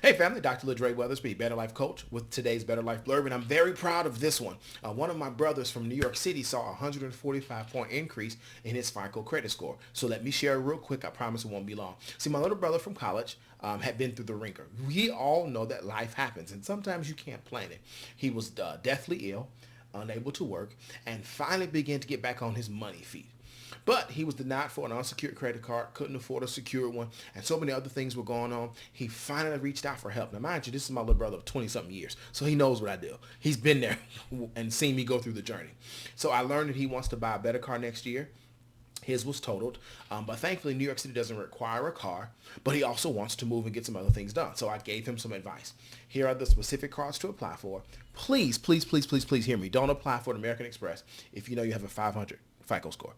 Hey family, Dr. LaDre Weathersby, Better Life Coach with today's Better Life Blurb, and I'm very proud of this one. One of my brothers from New York City saw a 145 point increase in his FICO credit score. So let me share real quick. I promise it won't be long. See, my little brother from college had been through the ringer. We all know that life happens, and sometimes you can't plan it. He was deathly ill, unable to work, and finally began to get back on his money feet. But he was denied for an unsecured credit card, couldn't afford a secured one, and so many other things were going on. He finally reached out for help. Now, mind you, this is my little brother of 20-something years, so he knows what I do. He's been there and seen me go through the journey. So I learned that he wants to buy a better car next year. His was totaled, but thankfully New York City doesn't require a car, but he also wants to move and get some other things done. So I gave him some advice. Here are the specific cards to apply for. Please, please, please, please, please hear me. Don't apply for an American Express if you know you have a 500 FICO score.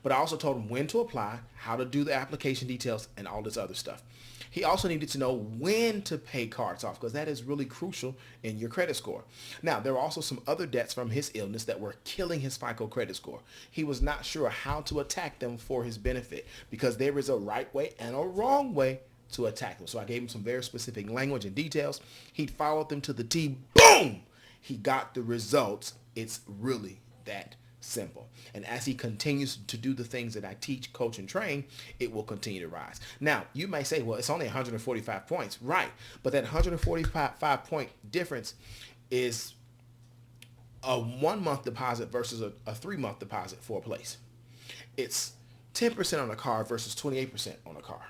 But I also told him when to apply, how to do the application details, and all this other stuff. He also needed to know when to pay cards off because that is really crucial in your credit score. Now, there were also some other debts from his illness that were killing his FICO credit score. He was not sure how to attack them for his benefit because there is a right way and a wrong way to attack them. So I gave him some very specific language and details. He followed them to the T. Boom! He got the results. It's really that simple. And as he continues to do the things that I teach, coach, and train, it will continue to rise. Now, you may say, well, it's only 145 points. Right. But that 145 point difference is a 1 month deposit versus a 3 month deposit for a place. It's 10% on a car versus 28% on a car.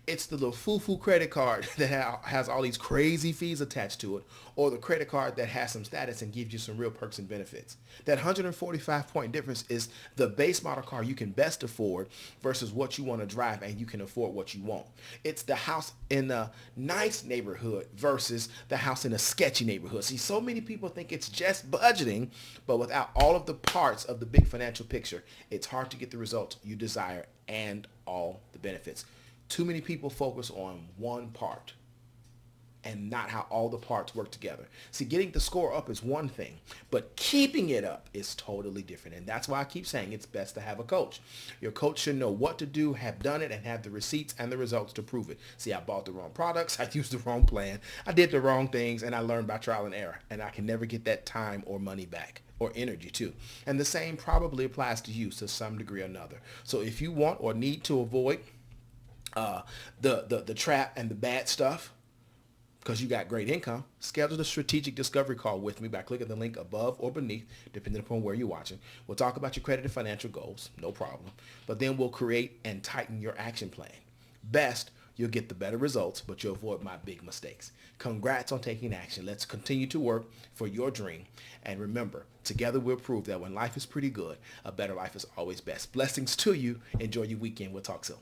It's the little foo-foo credit card that has all these crazy fees attached to it, or the credit card that has some status and gives you some real perks and benefits. That 145 point difference is the base model car you can best afford versus what you want to drive and you can afford what you want. It's the house in a nice neighborhood versus the house in a sketchy neighborhood. See, so many people think it's just budgeting, but without all of the parts of the big financial picture, it's hard to get the results you desire and all the benefits. Too many people focus on one part and not how all the parts work together. See, getting the score up is one thing, but keeping it up is totally different. And that's why I keep saying it's best to have a coach. Your coach should know what to do, have done it, and have the receipts and the results to prove it. See, I bought the wrong products, I used the wrong plan, I did the wrong things, and I learned by trial and error. And I can never get that time or money back. Or energy too. And the same probably applies to you to some degree or another. So if you want or need to avoid the trap and the bad stuff because you got great income, schedule a strategic discovery call with me by clicking the link above or beneath, depending upon where you're watching. We'll talk about your credit and financial goals, no problem. But then we'll create and tighten your action plan. Best, you'll get the better results, but you'll avoid my big mistakes. Congrats on taking action. Let's continue to work for your dream. And remember, together we'll prove that when life is pretty good, a better life is always best. Blessings to you. Enjoy your weekend. We'll talk soon.